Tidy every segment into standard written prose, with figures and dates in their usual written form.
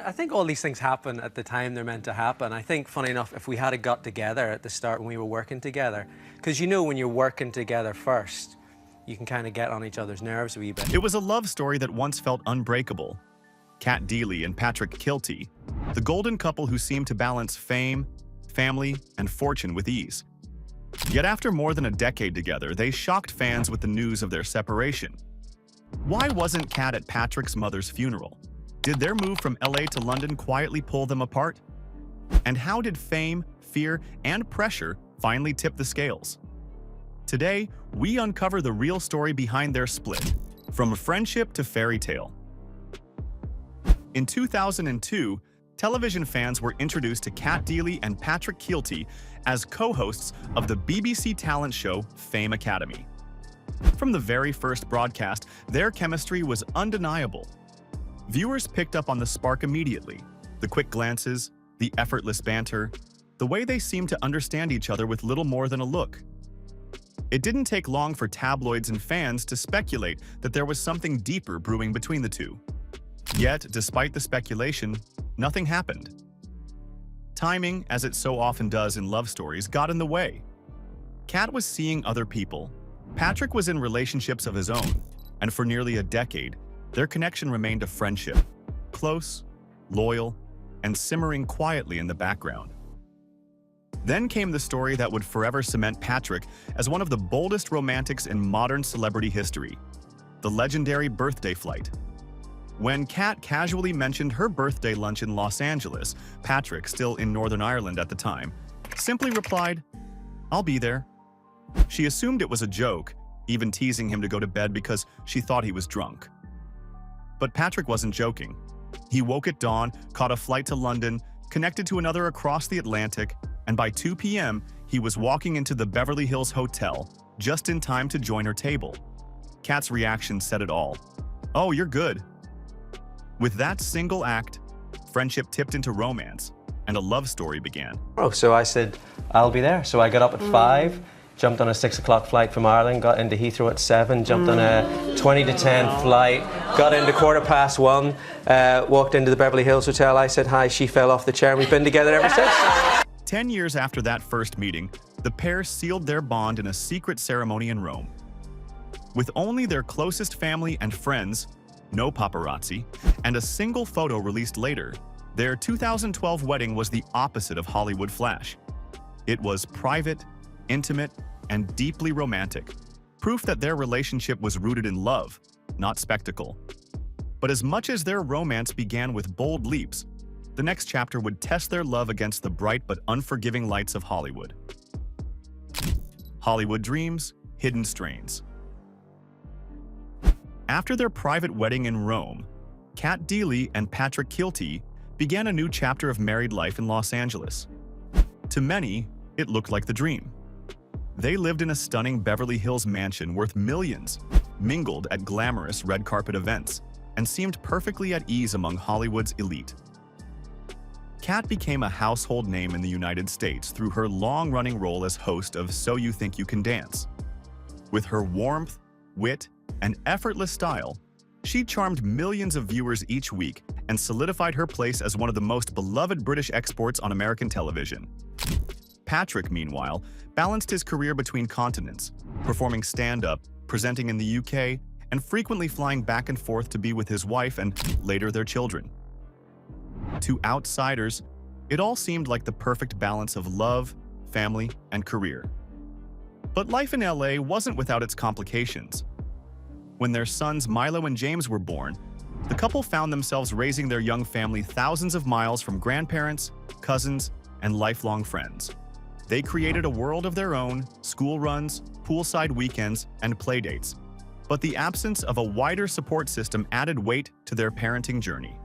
I think all these things happen at the time they're meant to happen. I think, funny enough, if we had got together at the start when we were working together, because you know when you're working together first, you can kind of get on each other's nerves a wee bit. It was a love story that once felt unbreakable. Kat Deeley and Patrick Kielty, the golden couple who seemed to balance fame, family, and fortune with ease. Yet after more than a decade together, they shocked fans with the news of their separation. Why wasn't Kat at Patrick's mother's funeral? Did their move from LA to London quietly pull them apart? And how did fame, fear, and pressure finally tip the scales? Today, we uncover the real story behind their split, from friendship to fairy tale. In 2002, television fans were introduced to Kat Deeley and Patrick Kielty as co-hosts of the BBC talent show Fame Academy. From the very first broadcast, their chemistry was undeniable. Viewers picked up on the spark immediately: the quick glances, the effortless banter, the way they seemed to understand each other with little more than a look. It didn't take long for tabloids and fans to speculate that there was something deeper brewing between the two. Yet, despite the speculation, nothing happened. Timing, as it so often does in love stories, got in the way. Kat was seeing other people. Patrick was in relationships of his own, and for nearly a decade, their connection remained a friendship, close, loyal, and simmering quietly in the background. Then came the story that would forever cement Patrick as one of the boldest romantics in modern celebrity history: the legendary birthday flight. When Kat casually mentioned her birthday lunch in Los Angeles, Patrick, still in Northern Ireland at the time, simply replied, "I'll be there." She assumed it was a joke, even teasing him to go to bed because she thought he was drunk. But Patrick wasn't joking. He woke at dawn, caught a flight to London, connected to another across the Atlantic, and by 2 p.m., he was walking into the Beverly Hills Hotel, just in time to join her table. Kat's reaction said it all. "Oh, you're good." With that single act, friendship tipped into romance, and a love story began. So I said, I'll be there. So I got up at 5, jumped on a 6 o'clock flight from Ireland, got into Heathrow at 7, jumped on a 20 to 10 flight, got into 1:15, walked into the Beverly Hills Hotel. I said hi, she fell off the chair, and we've been together ever since. 10 years after that first meeting, the pair sealed their bond in a secret ceremony in Rome. With only their closest family and friends, no paparazzi, and a single photo released later, their 2012 wedding was the opposite of Hollywood flash. It was private, intimate, and deeply romantic, proof that their relationship was rooted in love, not spectacle. But as much as their romance began with bold leaps, the next chapter would test their love against the bright but unforgiving lights of Hollywood. Hollywood dreams, hidden strains. After their private wedding in Rome, Kat Deeley and Patrick Kielty began a new chapter of married life in Los Angeles. To many, it looked like the dream. They lived in a stunning Beverly Hills mansion worth millions, mingled at glamorous red carpet events, and seemed perfectly at ease among Hollywood's elite. Kat became a household name in the United States through her long-running role as host of So You Think You Can Dance. With her warmth, wit, and effortless style, she charmed millions of viewers each week and solidified her place as one of the most beloved British exports on American television. Patrick, meanwhile, balanced his career between continents, performing stand-up, presenting in the UK, and frequently flying back and forth to be with his wife and, later, their children. To outsiders, it all seemed like the perfect balance of love, family, and career. But life in LA wasn't without its complications. When their sons Milo and James were born, the couple found themselves raising their young family thousands of miles from grandparents, cousins, and lifelong friends. They created a world of their own: school runs, poolside weekends, and playdates. But the absence of a wider support system added weight to their parenting journey.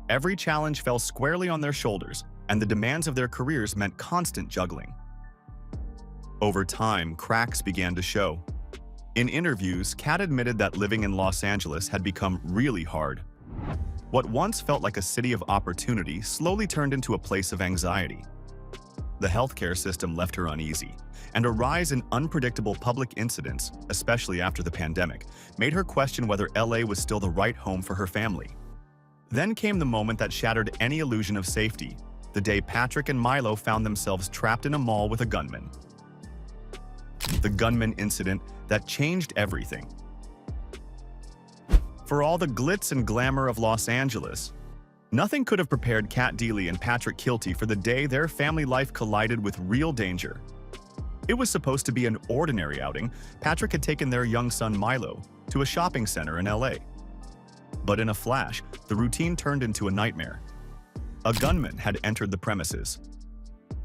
Every challenge fell squarely on their shoulders, and the demands of their careers meant constant juggling. Over time, cracks began to show. In interviews, Kat admitted that living in Los Angeles had become really hard. What once felt like a city of opportunity slowly turned into a place of anxiety. The healthcare system left her uneasy, and a rise in unpredictable public incidents, especially after the pandemic, made her question whether LA was still the right home for her family. Then came the moment that shattered any illusion of safety, the day Patrick and Milo found themselves trapped in a mall with a gunman. The gunman incident that changed everything. For all the glitz and glamour of Los Angeles, nothing could have prepared Cat Deeley and Patrick Kielty for the day their family life collided with real danger. It was supposed to be an ordinary outing. Patrick had taken their young son Milo to a shopping center in LA. But in a flash, the routine turned into a nightmare. A gunman had entered the premises.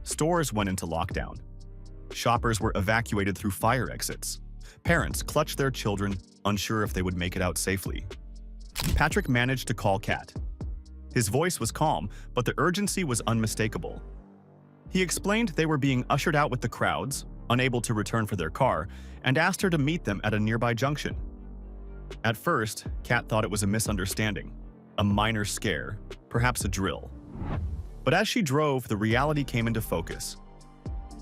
Stores went into lockdown. Shoppers were evacuated through fire exits. Parents clutched their children, unsure if they would make it out safely. Patrick managed to call Kat. His voice was calm, but the urgency was unmistakable. He explained they were being ushered out with the crowds, unable to return for their car, and asked her to meet them at a nearby junction. At first, Kat thought it was a misunderstanding, a minor scare, perhaps a drill. But as she drove, the reality came into focus.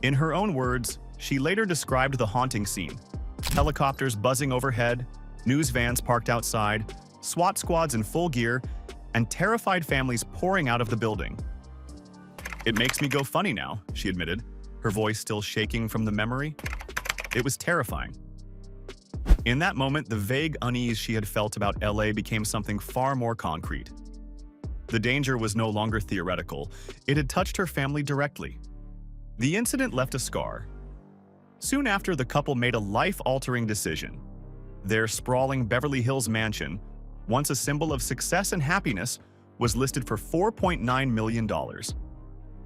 In her own words, she later described the haunting scene: helicopters buzzing overhead, news vans parked outside, SWAT squads in full gear, and terrified families pouring out of the building. "It makes me go funny now," she admitted, her voice still shaking from the memory. It was terrifying. In that moment, the vague unease she had felt about LA became something far more concrete. The danger was no longer theoretical. It had touched her family directly. The incident left a scar. Soon after, the couple made a life-altering decision. Their sprawling Beverly Hills mansion, once a symbol of success and happiness, was listed for $4.9 million.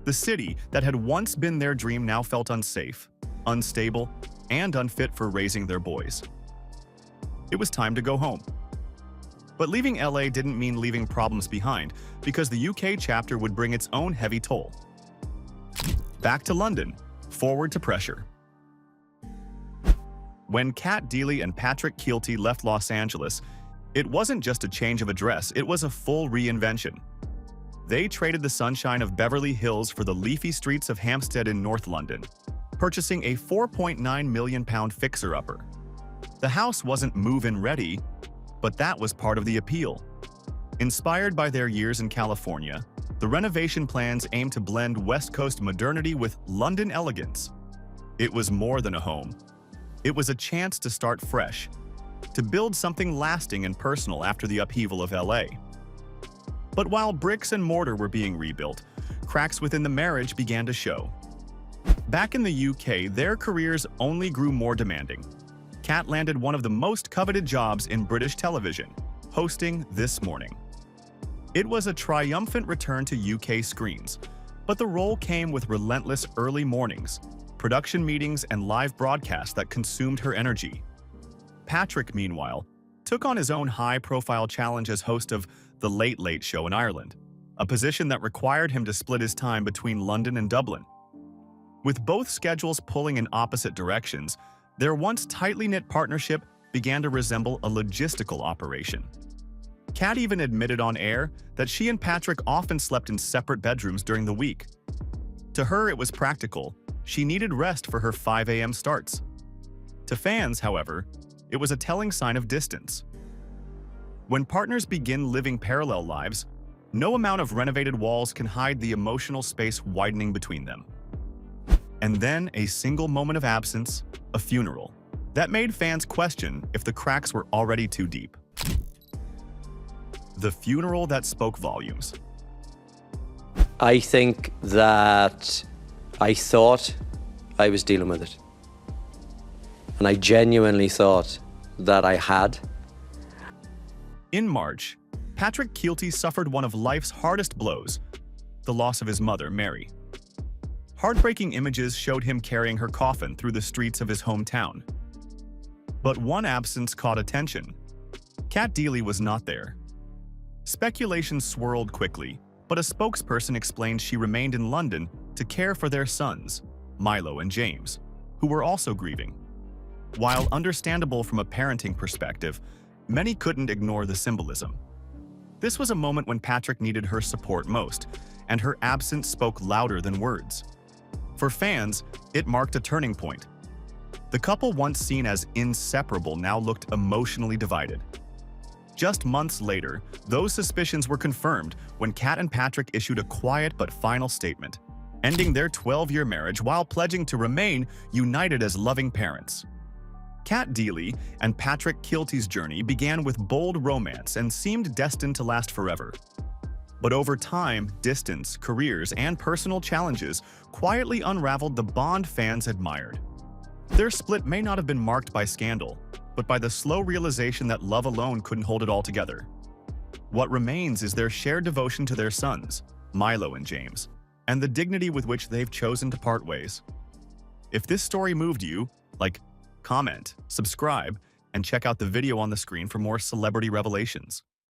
The city that had once been their dream now felt unsafe, unstable, and unfit for raising their boys. It was time to go home. But leaving LA didn't mean leaving problems behind, because the UK chapter would bring its own heavy toll. Back to London, forward to pressure. When Cat Deeley and Patrick Kielty left Los Angeles, it wasn't just a change of address, it was a full reinvention. They traded the sunshine of Beverly Hills for the leafy streets of Hampstead in North London, purchasing a £4.9 million fixer-upper. The house wasn't move-in ready, but that was part of the appeal. Inspired by their years in California, the renovation plans aimed to blend West Coast modernity with London elegance. It was more than a home. It was a chance to start fresh, to build something lasting and personal after the upheaval of LA. But while bricks and mortar were being rebuilt, cracks within the marriage began to show. Back in the UK, their careers only grew more demanding. Kat landed one of the most coveted jobs in British television, hosting This Morning. It was a triumphant return to UK screens, but the role came with relentless early mornings, production meetings, and live broadcasts that consumed her energy. Patrick, meanwhile, took on his own high-profile challenge as host of The Late Late Show in Ireland, a position that required him to split his time between London and Dublin. With both schedules pulling in opposite directions, their once tightly knit partnership began to resemble a logistical operation. Kat even admitted on air that she and Patrick often slept in separate bedrooms during the week. To her, it was practical. She needed rest for her 5 a.m. starts. To fans, however, it was a telling sign of distance. When partners begin living parallel lives, no amount of renovated walls can hide the emotional space widening between them. And then a single moment of absence, a funeral, that made fans question if the cracks were already too deep. The funeral that spoke volumes. I think that I thought I was dealing with it. And I genuinely thought that I had. In March, Patrick Kielty suffered one of life's hardest blows, the loss of his mother, Mary. Heartbreaking images showed him carrying her coffin through the streets of his hometown. But one absence caught attention. Cat Deeley was not there. Speculation swirled quickly, but a spokesperson explained she remained in London to care for their sons, Milo and James, who were also grieving. While understandable from a parenting perspective, many couldn't ignore the symbolism. This was a moment when Patrick needed her support most, and her absence spoke louder than words. For fans, it marked a turning point. The couple once seen as inseparable now looked emotionally divided. Just months later, those suspicions were confirmed when Kat and Patrick issued a quiet but final statement, ending their 12-year marriage while pledging to remain united as loving parents. Kat Deeley and Patrick Kielty's journey began with bold romance and seemed destined to last forever. But over time, distance, careers, and personal challenges quietly unraveled the bond fans admired. Their split may not have been marked by scandal, but by the slow realization that love alone couldn't hold it all together. What remains is their shared devotion to their sons, Milo and James, and the dignity with which they've chosen to part ways. If this story moved you, comment, subscribe, and check out the video on the screen for more celebrity revelations.